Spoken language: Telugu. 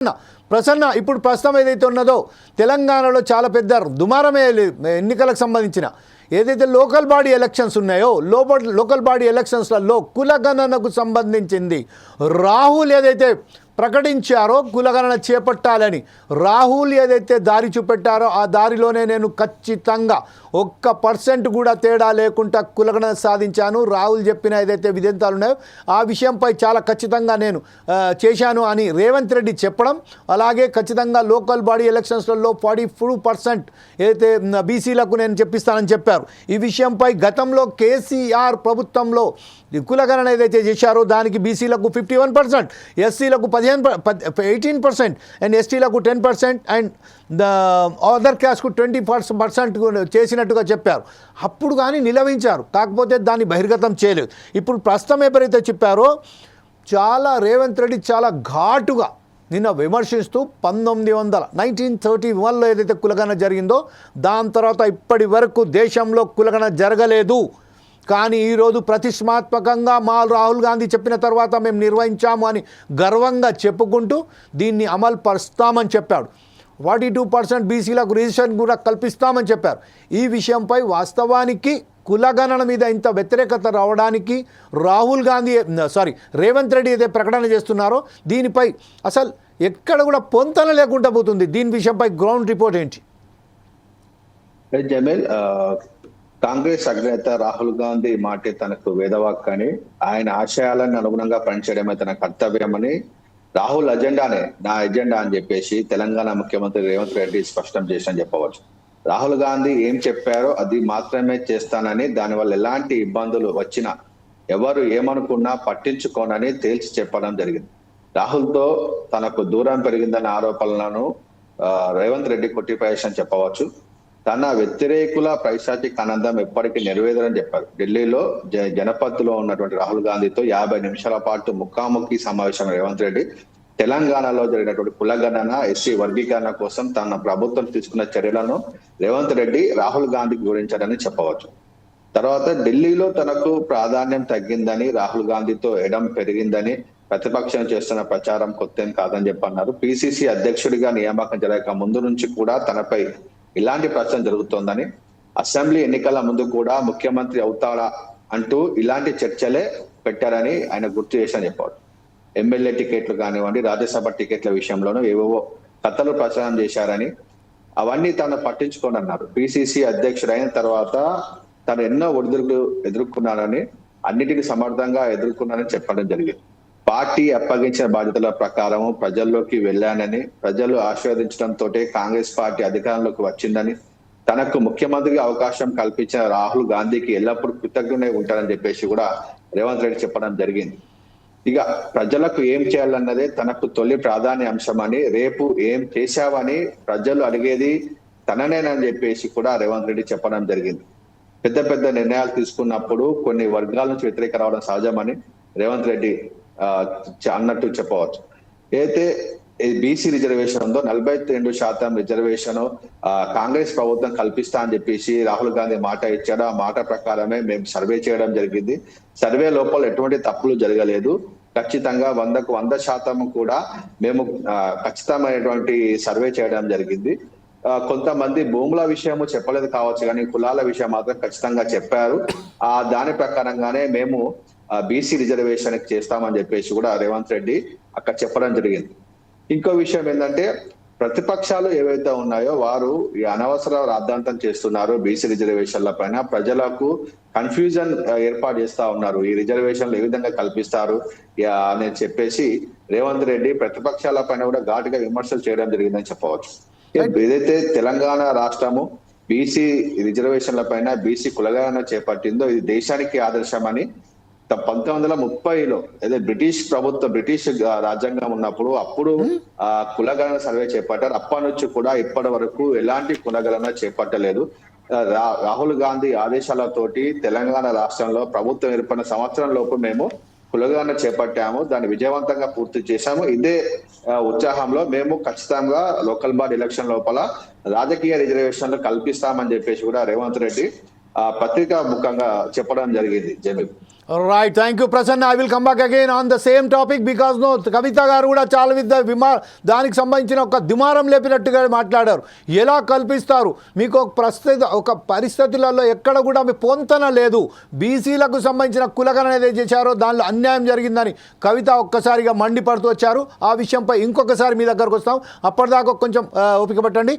ప్రసన్న ఇప్పుడు ప్రస్తుతం ఏదైతే ఉన్నదో తెలంగాణలో చాలా పెద్ద దుమారమే ఎన్నికలకు సంబంధించిన ఏదైతే లోకల్ బాడీ ఎలక్షన్స్ ఉన్నాయో లోకల్ బాడీ ఎలక్షన్స్లలో కులగణనకు సంబంధించింది రాహుల్ ఏదైతే ప్రకటించారో కులగణన చేపట్టాలని రాహుల్ ఏదైతే దారి చూపెట్టారో ఆ దారిలోనే నేను ఖచ్చితంగా 1% కూడా తేడా లేకుండా కులగణన సాధించాను. రాహుల్ చెప్పిన ఏదైతే విధంతాలు ఉన్నాయో ఆ విషయంపై చాలా ఖచ్చితంగా నేను చేశాను అని రేవంత్ రెడ్డి చెప్పడం, అలాగే ఖచ్చితంగా లోకల్ బాడీ ఎలక్షన్స్లలో 42% ఏదైతే బీసీలకు నేను చెప్పిస్తానని చెప్పారు. ఈ విషయంపై గతంలో కేసీఆర్ ప్రభుత్వంలో కులగణన ఏదైతే చేశారో దానికి బీసీలకు 51%, ఎస్సీలకు 18% అండ్ ఎస్టీలకు 10% అండ్ అదర్ క్యాస్ట్కు 20% చేసినట్టుగా చెప్పారు. అప్పుడు కానీ నిలవించారు, కాకపోతే దాన్ని బహిర్గతం చేయలేదు. ఇప్పుడు ప్రస్తుతం ఎవరైతే చెప్పారో చాలా రేవంత్ రెడ్డి చాలా ఘాటుగా నిన్న విమర్శిస్తూ 1931లో ఏదైతే కులగణన జరిగిందో దాని తర్వాత ఇప్పటి వరకు దేశంలో కులగణన జరగలేదు. కానీ ఈరోజు ప్రతిష్టాత్మకంగా రాహుల్ గాంధీ చెప్పిన తర్వాత మేము నిర్వహించాము అని గర్వంగా చెప్పుకుంటూ దీన్ని అమలు పరుస్తామని చెప్పాడు. 42% బీసీలకు రిజర్వేషన్ కూడా కల్పిస్తామని చెప్పారు. ఈ విషయంపై వాస్తవానికి కులగణన మీద ఇంత వ్యతిరేకత రావడానికి రేవంత్ రెడ్డి ఏదైతే ప్రకటన చేస్తున్నారో దీనిపై అసలు ఎక్కడ కూడా పొంతన లేకుండా పోతుంది. దీని విషయంపై గ్రౌండ్ రిపోర్ట్ ఏంటి? జమీల్, కాంగ్రెస్ అగ్రనేత రాహుల్ గాంధీ మాట తనకు వేదవాక్కని, ఆయన ఆశయాలను అనుగుణంగా పనిచేయడమే తన కర్తవ్యమని, రాహుల్ అజెండానే నా ఎజెండా అని చెప్పేసి తెలంగాణ ముఖ్యమంత్రి రేవంత్ రెడ్డి స్పష్టం చేశారని చెప్పవచ్చు. రాహుల్ గాంధీ ఏం చెప్పారో అది మాత్రమే చేస్తానని, దానివల్ల ఎలాంటి ఇబ్బందులు వచ్చినా ఎవరు ఏమనుకున్నా పట్టించుకోనని తేల్చి చెప్పడం జరిగింది. రాహుల్తో తనకు దూరం పెరిగిందన్న ఆరోపణలను రేవంత్ రెడ్డి కొట్టిపాయేషని చెప్పవచ్చు. తన వ్యతిరేకుల పైశాచిక ఆనందం ఎప్పటికీ నెరవేరని చెప్పారు. ఢిల్లీలో జనపథ్లో ఉన్నటువంటి రాహుల్ గాంధీతో 50 నిమిషాల పాటు ముఖాముఖి సమావేశం రేవంత్ రెడ్డి తెలంగాణలో జరిగినటువంటి కులగణన, ఎస్సీ వర్గీకరణ కోసం తన ప్రభుత్వం తీసుకున్న చర్యలను రేవంత్ రెడ్డి రాహుల్ గాంధీకి వివరించారని చెప్పవచ్చు. తర్వాత ఢిల్లీలో తనకు ప్రాధాన్యం తగ్గిందని, రాహుల్ గాంధీతో ఎడం పెరిగిందని ప్రతిపక్షం చేస్తున్న ప్రచారం కొత్తేం కాదని చెప్పన్నారు. పిసిసి అధ్యక్షుడిగా నియామకం జరగక ముందు నుంచి కూడా తనపై ఇలాంటి ప్రశ్న జరుగుతోందని, అసెంబ్లీ ఎన్నికల ముందు కూడా ముఖ్యమంత్రి అవుతాడా అంటూ ఇలాంటి చర్చలే పెట్టారని ఆయన గుర్తు చేశారని చెప్పారు. ఎమ్మెల్యే టికెట్లు కానివ్వండి, రాజ్యసభ టికెట్ల విషయంలోనూ ఏవేవో కథలు ప్రచారం చేశారని, అవన్నీ తను పట్టించుకోనన్నారు. పిసిసి అధ్యక్షుడైన తర్వాత తను ఎన్నో ఒడిదుడుకులు ఎదుర్కొన్నానని, అన్నిటిని సమర్థంగా ఎదుర్కొన్నానని చెప్పడం జరిగింది. పార్టీ అప్పగించిన బాధ్యతల ప్రకారం ప్రజల్లోకి వెళ్ళానని, ప్రజలు ఆశీర్వదించడంతో కాంగ్రెస్ పార్టీ అధికారంలోకి వచ్చిందని, తనకు ముఖ్యమంత్రిగా అవకాశం కల్పించిన రాహుల్ గాంధీకి ఎల్లప్పుడూ కృతజ్ఞుడై ఉంటారని చెప్పేసి కూడా రేవంత్ రెడ్డి చెప్పడం జరిగింది. ఇక ప్రజలకు ఏం చేయాలన్నదే తనకు తొలి ప్రాధాన్య అంశమని, రేపు ఏం చేశావని ప్రజలు అడిగేది తననేనని చెప్పేసి కూడా రేవంత్ రెడ్డి చెప్పడం జరిగింది. పెద్ద పెద్ద నిర్ణయాలు తీసుకున్నప్పుడు కొన్ని వర్గాల నుంచి వ్యతిరేక రావడం సహజమని రేవంత్ రెడ్డి అన్నట్టు చెప్పవచ్చు. అయితే బీసీ రిజర్వేషన్ ఉందో 42% రిజర్వేషన్ కాంగ్రెస్ ప్రభుత్వం కల్పిస్తా అని చెప్పేసి రాహుల్ గాంధీ మాట ఇచ్చాడు. ఆ మాట ప్రకారమే మేము సర్వే చేయడం జరిగింది. సర్వే లోపల ఎటువంటి తప్పులు జరగలేదు. ఖచ్చితంగా 100కు 100% కూడా మేము ఖచ్చితమైనటువంటి సర్వే చేయడం జరిగింది. కొంతమంది భూముల విషయము చెప్పలేదు కావచ్చు, కానీ కులాల విషయం మాత్రం ఖచ్చితంగా చెప్పారు. దాని ప్రకారంగానే మేము బీసీ రిజర్వేషన్ చేస్తామని చెప్పేసి కూడా రేవంత్ రెడ్డి అక్కడ చెప్పడం జరిగింది. ఇంకో విషయం ఏంటంటే, ప్రతిపక్షాలు ఏవైతే ఉన్నాయో వారు ఈ అనవసర రాద్ధాంతం చేస్తున్నారు. బీసీ రిజర్వేషన్ల పైన ప్రజలకు కన్ఫ్యూజన్ ఏర్పాటు చేస్తా ఉన్నారు. ఈ రిజర్వేషన్లు ఏ విధంగా కల్పిస్తారు అని చెప్పేసి రేవంత్ రెడ్డి ప్రతిపక్షాల పైన కూడా ఘాటుగా విమర్శలు చేయడం జరిగిందని చెప్పవచ్చు. ఏదైతే తెలంగాణ రాష్ట్రము బీసీ రిజర్వేషన్ల పైన బీసీ కులగణన చేపట్టిందో ఇది దేశానికి ఆదర్శమని 1930లో అదే బ్రిటిష్ రాజ్యాంగం ఉన్నప్పుడు అప్పుడు కులగణన సర్వే చేపట్టారు. అప్పటి నుంచి కూడా ఇప్పటి వరకు ఎలాంటి కులగణన చేపట్టలేదు. రాహుల్ గాంధీ ఆదేశాలతోటి తెలంగాణ రాష్ట్రంలో ప్రభుత్వం ఏర్పడిన సంవత్సరం లోపు మేము కులగణన చేపట్టాము. దాన్ని విజయవంతంగా పూర్తి చేశాము. ఇదే ఉత్సాహంలో మేము ఖచ్చితంగా లోకల్ బాడీ ఎలక్షన్ లోపల రాజకీయ రిజర్వేషన్లు కల్పిస్తామని చెప్పేసి కూడా రేవంత్ రెడ్డి పత్రికా ముఖంగా చెప్పడం జరిగింది. Jameel. Right, thank you Prasanna. I will come back again on the same topic because no Kavitha గారు కూడా చాలా దానికి సంబంధించిన ఒక దుమారం లేపినట్టుగా మాట్లాడారు. ఎలా కల్పిస్తారు మీకు ఒక పరిస్థితులలో ఎక్కడ కూడా మీ పొంతన లేదు, బీసీలకు సంబంధించిన కులగణన ఏదైతే చేశారో దానిలో అన్యాయం జరిగిందని కవిత ఒక్కసారిగా మండిపడుతూ వచ్చారు. ఆ విషయంపై ఇంకొకసారి మీ దగ్గరకు వస్తాం. అప్పటిదాకా కొంచెం ఓపిక పట్టండి.